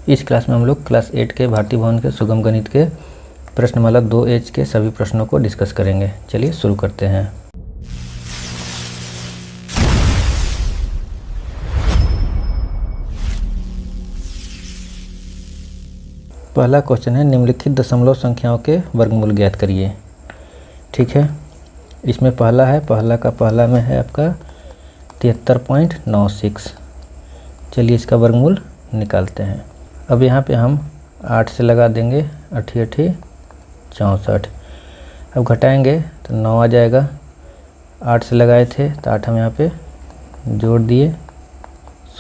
इस क्लास में हम लोग क्लास 8 के भारतीय भवन के सुगम गणित के प्रश्नमाला 2H के सभी प्रश्नों को डिस्कस करेंगे। चलिए शुरू करते हैं। पहला क्वेश्चन है, निम्नलिखित दशमलव संख्याओं के वर्गमूल ज्ञात करिए। ठीक है, इसमें पहला का पहला में है आपका 73.96। चलिए इसका वर्गमूल निकालते हैं। अब यहाँ पे हम 8 से लगा देंगे, 8 8 64। अब घटाएंगे तो 9 आ जाएगा। 8 से लगाए थे तो 8 हम यहाँ पे जोड़ दिए,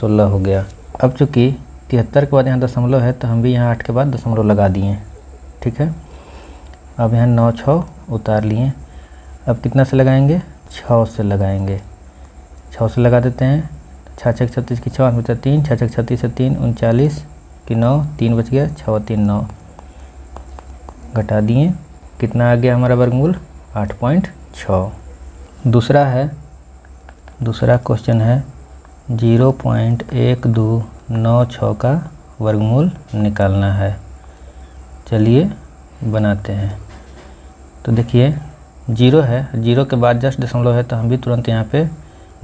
16 हो गया। अब चूँकि 73 के बाद यहाँ दशमलव है तो हम भी यहाँ 8 के बाद दशमलव लगा दिए। ठीक है, अब यहाँ 9 6 उतार लिए। अब कितना से लगाएंगे? 6 से लगाएंगे। 6 से लगा देते हैं। 6 6 36 की 6 बचा 3, 6 6 36 से 3 39 की 9, 3 बच गया, 6 3 9 घटा दिए। कितना आ गया हमारा वर्गमूल? 8.6। दूसरा क्वेश्चन है 0.1296 का वर्गमूल निकालना है। चलिए बनाते हैं। तो देखिए 0 है, 0 के बाद जस्ट दशमलव है तो हम भी तुरंत यहाँ पे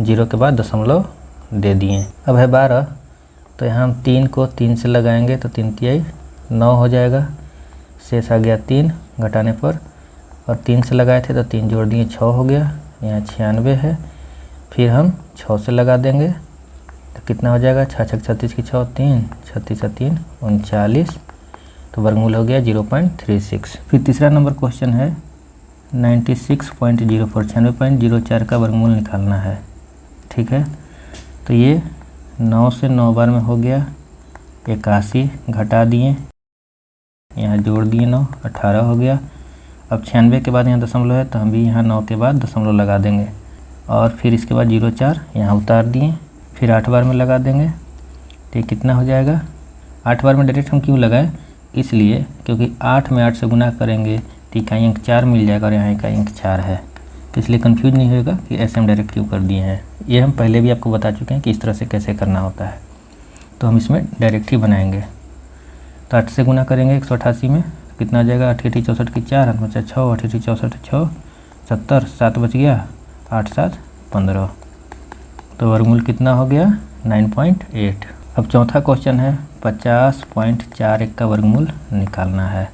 0 के बाद दशमलव दे दिए। अब है 12, तो यहाँ हम 3 को 3 से लगाएंगे तो 3 तिहाई 9 हो जाएगा। शेष आ गया 3 घटाने पर, और 3 से लगाए थे तो 3 जोड़ दिए, 6 हो गया। यहाँ 96 है। फिर हम 6 से लगा देंगे तो कितना हो जाएगा? 6 6 36 की 6 3, 36 3 39। तो वर्गमूल हो गया 0.36। फिर तीसरा नंबर क्वेश्चन है 96.04 96.04 का वर्गमूल निकालना है। ठीक है, तो ये 9 से 9 बार में हो गया 81, घटा दिए, यहाँ जोड़ दिए 9, 18 हो गया। अब 96 के बाद यहाँ दशमलव है तो हम भी यहाँ 9 के बाद दशमलव लगा देंगे, और फिर इसके बाद 04 यहाँ उतार दिए। फिर 8 बार में लगा देंगे तो ये कितना हो जाएगा? 8 बार में डायरेक्ट हम क्यों लगाए? इसलिए क्योंकि 8 में 8 से गुना करेंगे तो इकाई अंक 4 मिल जाएगा, और यहाँ इकाई अंक 4 है, इसलिए कंफ्यूज नहीं होगा कि ऐसे हम डायरेक्ट क्यों कर दिए हैं। ये हम पहले भी आपको बता चुके हैं कि इस तरह से कैसे करना होता है, तो हम इसमें डायरेक्ट ही बनाएंगे। तो 8 से गुना करेंगे 188 में, कितना आ जाएगा? 8 8 64 की 4 हाथ बचा 6, 8 8 64 6 70, 7 बच गया, 8 7 15। तो वर्गमूल कितना हो गया? 9.8। अब चौथा क्वेश्चन है 50.41 का वर्गमूल निकालना है।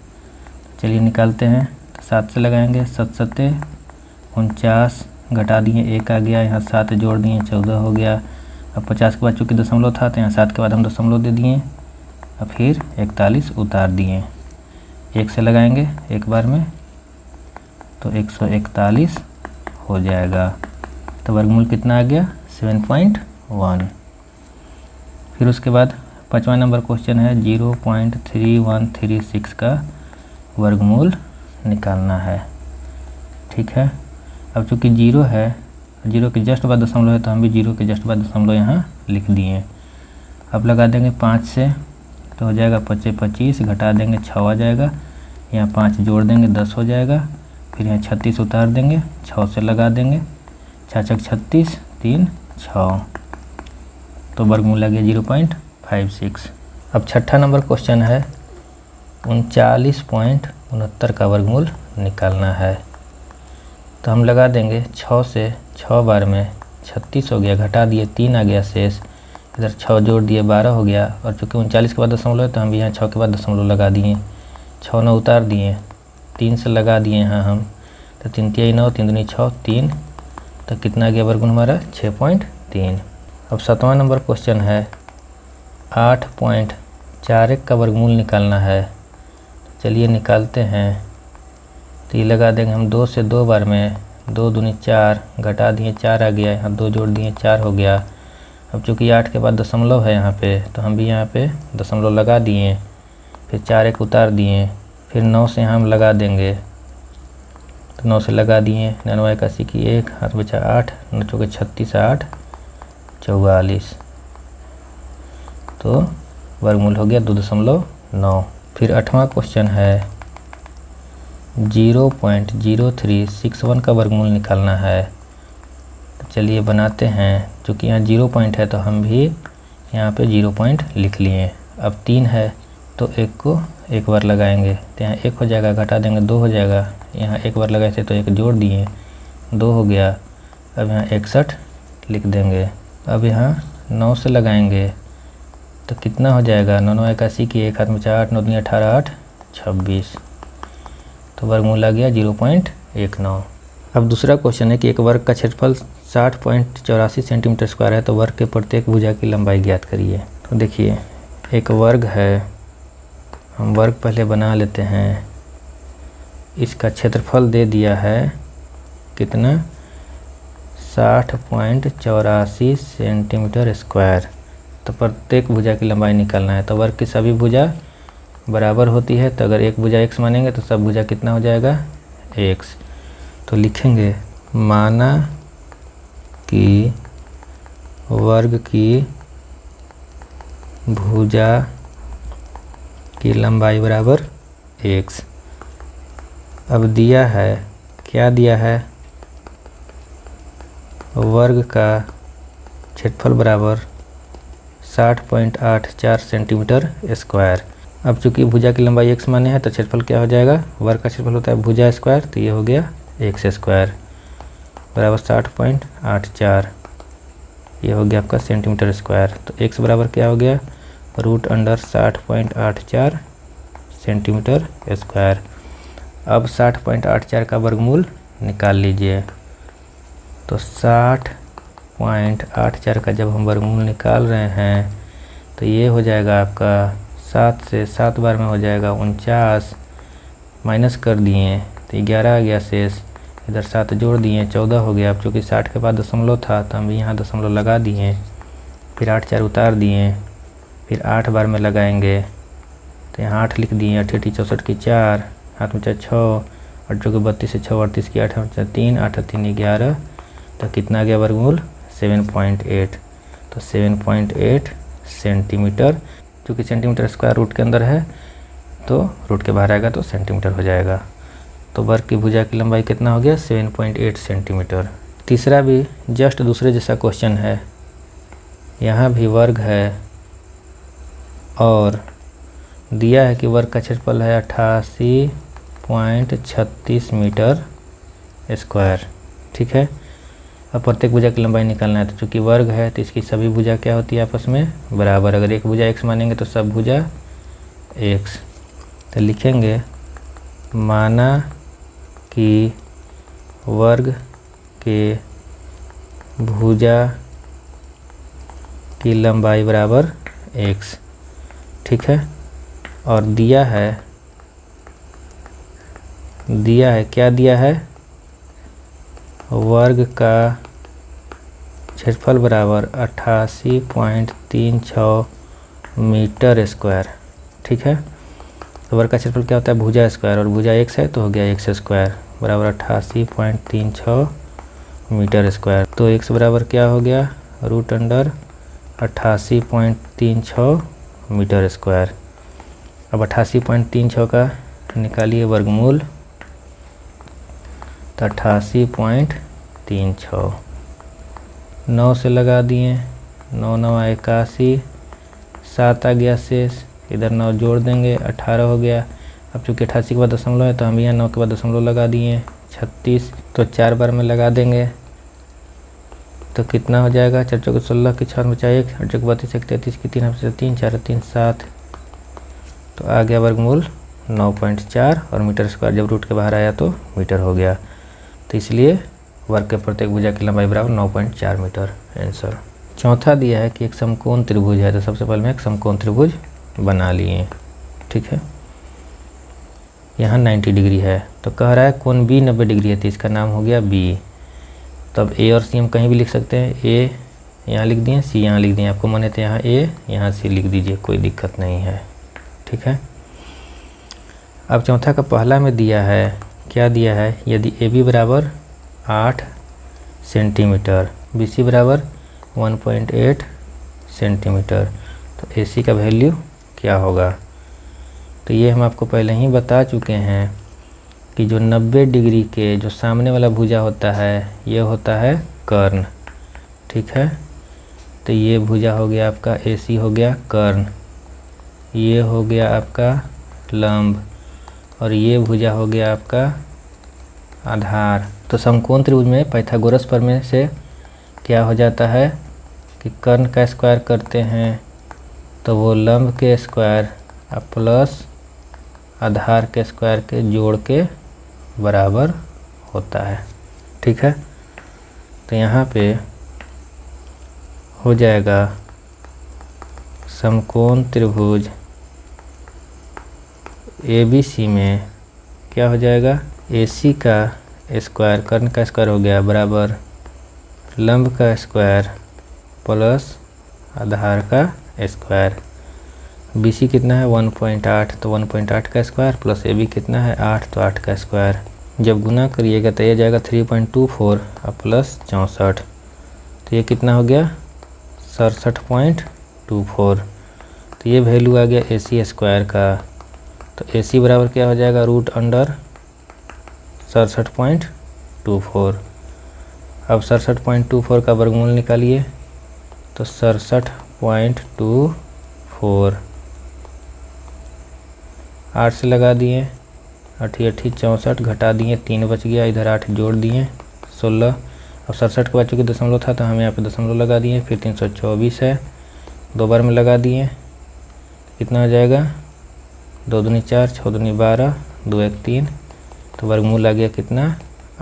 चलिए निकालते हैं। तो 7 से लगाएंगे, 7 7 49, घटा दिए 1 आ गया, यहाँ 7 जोड़ दिए 14 हो गया। अब 50 के बाद चूँकि दशमलव था तो यहाँ 7 के बाद हम दशमलव दे दिए, और फिर 41 उतार दिए। 1 से लगाएंगे एक बार में तो 141 हो जाएगा। तो वर्गमूल कितना आ गया? 7.1। फिर उसके बाद 5वां नंबर क्वेश्चन है 0.3136 का वर्गमूल निकालना है। ठीक है, अब चूँकि 0 है, 0 के जस्ट बाद दशमलव है तो हम भी 0 के जस्ट बाद दशमलव यहाँ लिख दिए। अब लगा देंगे 5 से तो हो जाएगा 25 25, घटा देंगे 6 आ जाएगा, यहाँ 5 जोड़ देंगे 10 हो जाएगा। फिर यहाँ 36 उतार देंगे, 6 से लगा देंगे, 6 6 36 3 6। तो वर्गमूल आ गया 0.56। अब छठा नंबर क्वेश्चन है 39.69 का वर्गमूल निकालना है। तो हम लगा देंगे 6 से 6 बार में 36 हो गया, घटा दिए 3 आ गया शेष, इधर 6 जोड़ दिए 12 हो गया। और चूँकि 39 के बाद दशमलव है तो हम भी यहाँ 6 के बाद दशमलव लगा दिए, 6 9 उतार दिए, 3 से लगा दिए यहाँ हम, तो 3 तिहाई 9 3 दूनी 6 3। तो कितना आ गया वर्गमूल हमारा? 6.3। अब 7वां नंबर क्वेश्चन है 8.41 का वर्गमूल निकालना है। चलिए निकालते हैं। तो ये लगा देंगे हम 2 से 2 बार में, 2 दूनी 4, घटा दिए 4 आ गया, यहाँ 2 जोड़ दिए 4 हो गया। अब चूँकि 8 के बाद दशमलव है यहाँ पे तो हम भी यहाँ पे दशमलव लगा दिए, फिर 4 1 उतार दिए। फिर 9 से यहाँ हम लगा देंगे, तो 9 से लगा दिए, 99 81 की 1 हाथ बचा 8, 9 चौके 36 8 44। तो वर्गमूल हो गया 2.9। फिर 8वां क्वेश्चन है 0.0361 का वर्गमूल निकालना है। तो चलिए बनाते हैं। चूँकि यहाँ 0 पॉइंट है तो हम भी यहाँ पे 0 पॉइंट लिख लिए। अब 3 है तो 1 को एक बार लगाएंगे तो यहाँ 1 हो जाएगा, घटा देंगे 2 हो जाएगा। यहाँ एक बार लगाए थे तो 1 जोड़ दिए, 2 हो गया। अब यहाँ 61 लिख देंगे। अब यहाँ 9 से लगाएंगे तो कितना हो जाएगा, 9 9 81 की, एक हाथ में 4, 8 9 दूनी 18, 8 26, तो वर्गमूल आ गया 0.19। अब दूसरा क्वेश्चन है कि एक वर्ग का क्षेत्रफल 60.84 सेंटीमीटर स्क्वायर है तो वर्ग के प्रत्येक भुजा की लंबाई ज्ञात करिए। तो देखिए एक वर्ग है, हम वर्ग पहले बना लेते हैं। इसका क्षेत्रफल दे दिया है कितना, 60.84 सेंटीमीटर स्क्वायर। तो प्रत्येक भुजा की लंबाई निकालना है। तो वर्ग की सभी भुजा बराबर होती है, तो अगर एक भुजा x मानेंगे तो सब भुजा कितना हो जाएगा, x। तो लिखेंगे माना कि वर्ग की भुजा की लंबाई बराबर x। अब दिया है, क्या दिया है, वर्ग का क्षेत्रफल बराबर 60.84 सेंटीमीटर स्क्वायर। अब चूंकि भुजा की लंबाई x माने है तो क्षेत्रफल क्या हो जाएगा, वर्ग का क्षेत्रफल होता है भुजा स्क्वायर, तो ये हो गया x स्क्वायर बराबर 60.84, ये हो गया आपका सेंटीमीटर स्क्वायर। तो x बराबर क्या हो गया, √60.84 सेंटीमीटर स्क्वायर। अब 60.84 का वर्गमूल निकाल लीजिए। तो 60.84 का जब हम वर्गमूल निकाल रहे हैं तो ये हो जाएगा आपका 7 से 7 बार में हो जाएगा 49, माइनस कर दिए तो 11 आ गया शेष, इधर 7 जोड़ दिए 14 हो गया। अब चूँकि 60 के बाद दशमलव था तो हम यहाँ दशमलव लगा दिए, फिर 8 4 उतार दिए, फिर 8 बार में लगाएंगे तो यहाँ 8 लिख दिए, 8 8 64 की 4, हाथ में 6, 8 चौके 32 से 6 38 की 8 3, 8 3 11, तो कितना गया वर्गमूल 7.8। तो 7.8 सेंटीमीटर, क्योंकि सेंटीमीटर स्क्वायर रूट के अंदर है तो रूट के बाहर आएगा तो सेंटीमीटर हो जाएगा। तो वर्ग की भुजा की लंबाई कितना हो गया, 7.8 सेंटीमीटर। तीसरा भी जस्ट दूसरे जैसा क्वेश्चन है, यहाँ भी वर्ग है और दिया है कि वर्ग का क्षेत्रफल है 88.36 मीटर स्क्वायर। ठीक है, अब प्रत्येक भुजा की लंबाई निकालना है। तो चूँकि वर्ग है तो इसकी सभी भुजा क्या होती है आपस में बराबर। अगर एक भुजा x मानेंगे तो सब भुजा x। तो लिखेंगे माना कि वर्ग के भुजा की लंबाई बराबर x। ठीक है, और दिया है क्या दिया है, वर्ग का क्षेत्रफल बराबर 88.36 मीटर स्क्वायर। ठीक है, तो वर्ग का क्षेत्रफल क्या होता है, भुजा स्क्वायर, और भुजा x है तो हो गया x स्क्वायर बराबर 88.36 मीटर स्क्वायर। तो x बराबर क्या हो गया, √88.36 मीटर स्क्वायर। अब 88.36 का निकालिए वर्गमूल, तो 88.36, 9 से लगा दिए, 9 9 81, 7 आ गया शेष, इधर 9 जोड़ देंगे 18 हो गया। अब चूँकि 88 के बाद दशमलव है तो हम यहाँ 9 के बाद दशमलव लगा दिए 36, तो 4 बार में लगा देंगे तो कितना हो जाएगा, 4 चौके 16 की 4 में 1, 8 चौके 32 1 33 की 3 से 3 4 3 7, तो आ गया वर्गमूल 9.4, और मीटर स्क्वायर जब रूट के बाहर आया तो मीटर हो गया। तो इसलिए वर्ग के प्रत्येक भुजा की लंबाई बराबर 9.4 मीटर आंसर। चौथा दिया है कि एक समकोण त्रिभुज है, तो सबसे पहले मैं एक समकोण त्रिभुज बना लिए। ठीक है, यहाँ 90 डिग्री है तो कह रहा है कोण B 90 डिग्री है, तो इसका नाम हो गया B। तब A और C हम कहीं भी लिख सकते हैं, A यहाँ लिख दिए, C यहाँ लिख दिए, आपको मन है तो यहाँ A यहाँ C लिख दीजिए, कोई दिक्कत नहीं है। ठीक है, अब चौथा का पहला में दिया है, क्या दिया है, यदि AB बराबर 8 सेंटीमीटर, BC बराबर 1.8 सेंटीमीटर, तो AC का वैल्यू क्या होगा। तो ये हम आपको पहले ही बता चुके हैं कि जो 90 डिग्री के जो सामने वाला भुजा होता है ये होता है कर्ण। ठीक है, तो ये भुजा हो गया आपका AC हो गया कर्ण। ये हो गया आपका लंब और ये भुजा हो गया आपका आधार। तो समकोण त्रिभुज में पाइथागोरस प्रमेय से क्या हो जाता है कि कर्ण का स्क्वायर करते हैं तो वो लंब के स्क्वायर प्लस आधार के स्क्वायर के जोड़ के बराबर होता है। ठीक है, तो यहाँ पे हो जाएगा समकोण त्रिभुज ABC में क्या हो जाएगा, AC का स्क्वायर कर्ण का स्क्वायर हो गया बराबर लंब का स्क्वायर प्लस आधार का स्क्वायर। BC कितना है 1.8, तो 1.8 का स्क्वायर प्लस AB कितना है 8, तो 8 का स्क्वायर। जब गुना करिएगा तो ये जाएगा 3.24 और प्लस 64, तो ये कितना हो गया 67.24। तो ये वैल्यू आ गया AC स्क्वायर का। तो AC बराबर क्या हो जाएगा √67.24। अब 67.24 का वर्गमूल निकालिए तो 67.24 8 से लगा दिए, 8 8 64 घटा दिए, 3 बच गया, इधर 8 जोड़ दिए 16। अब 67 के बाद चूँकि दशमलव था तो हम यहाँ पे दशमलव लगा दिए, फिर 324 है 2 बार में लगा दिए, कितना हो जाएगा 2 दूनी 4, 6 दूनी 12, 2 1 3, तो वर्गमूल आ गया कितना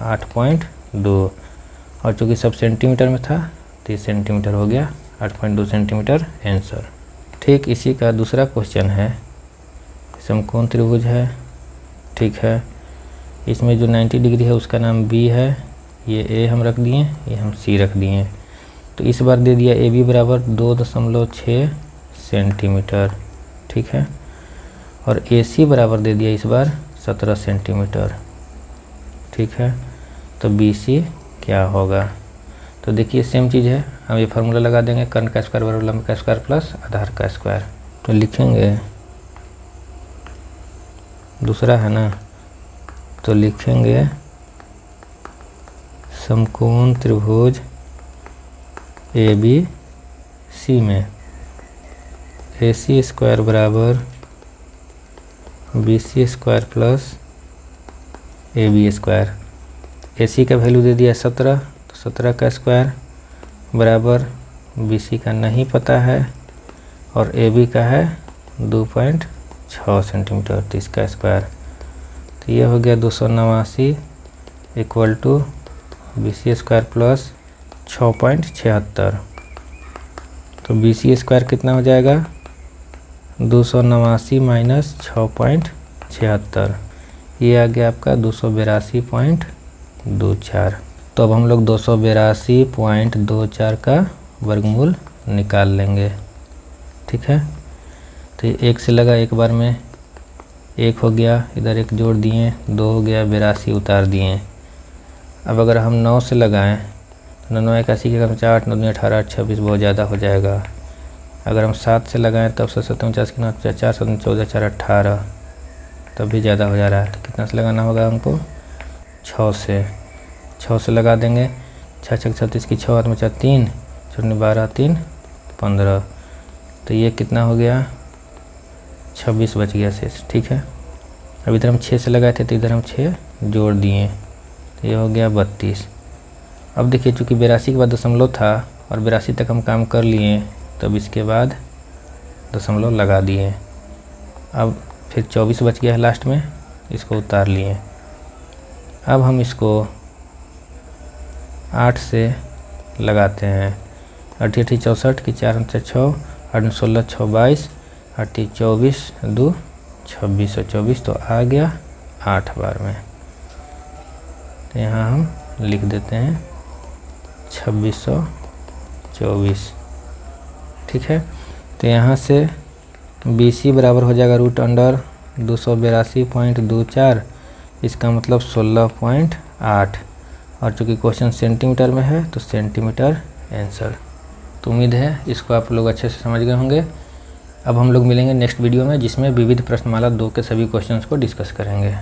8.2। और चूँकि सब सेंटीमीटर में था तो ये सेंटीमीटर हो गया 8.2 सेंटीमीटर आंसर। ठीक इसी का दूसरा क्वेश्चन है, समकोण त्रिभुज है। ठीक है, इसमें जो 90 डिग्री है उसका नाम B है, ये A हम रख दिए, ये हम C रख दिए। तो इस बार दे दिया AB बराबर 2.6 सेंटीमीटर। ठीक है, और AC बराबर दे दिया इस बार 17 सेंटीमीटर। ठीक है, तो BC क्या होगा, तो देखिए सेम चीज़ है, हम ये फार्मूला लगा देंगे कर्ण का स्क्वायर बराबर लंब का स्क्वायर प्लस आधार का स्क्वायर। तो लिखेंगे दूसरा है ना, तो लिखेंगे समकोण त्रिभुज ABC में AC स्क्वायर बराबर BC square plus AB square. AC का वैल्यू दे दिया 17, तो 17 का स्क्वायर बराबर BC का नहीं पता है और AB का है 2.6 सेंटीमीटर, तो इसका स्क्वायर। तो ये हो गया 289 equal to BC square plus 6.76। तो BC स्क्वायर कितना हो जाएगा 289 माइनस 6.76, ये आ गया आपका 282.24। तो अब हम लोग 282.24 का वर्गमूल निकाल लेंगे। ठीक है, तो ये 1 से लगा एक बार में, 1 हो गया, इधर 1 जोड़ दिए, 2 हो गया, 82 उतार दिए। अब अगर हम 9 से लगाएं तो 9 81 के कम 8 9 18 26 बहुत ज़्यादा हो जाएगा। अगर हम 7 से लगाएं तब 749 के 9 4 7 14 4 18, तब भी ज़्यादा हो जा रहा है। तो कितना से लगाना होगा हमको 6 से लगा देंगे, 6 6 36 की 6 में 4 3 0 12 3 15, तो ये कितना हो गया 26 बच गया शेष। ठीक है, अब इधर हम 6 से लगाए थे तो इधर हम 6 जोड़ दिए, तो ये हो गया 32। अब देखिए चूँकि 82 के बाद दशमलव था और 82 तक हम काम कर लिए, तब इसके बाद दशमलव लगा दिए। अब फिर 24 बच गया है लास्ट में, इसको उतार लिए। अब हम इसको 8 से लगाते हैं, 8 8 64 की 4 6 8 16 6 22 8 24 2 2624, तो आ गया 8 बार में। तो यहाँ हम लिख देते हैं 2624। ठीक है, तो यहाँ से BC बराबर हो जाएगा √282.24, इसका मतलब 16.8, और चूँकि क्वेश्चन सेंटीमीटर में है तो सेंटीमीटर आंसर। तो उम्मीद है इसको आप लोग अच्छे से समझ गए होंगे। अब हम लोग मिलेंगे नेक्स्ट वीडियो में, जिसमें विविध प्रश्नमाला 2 के सभी क्वेश्चंस को डिस्कस करेंगे।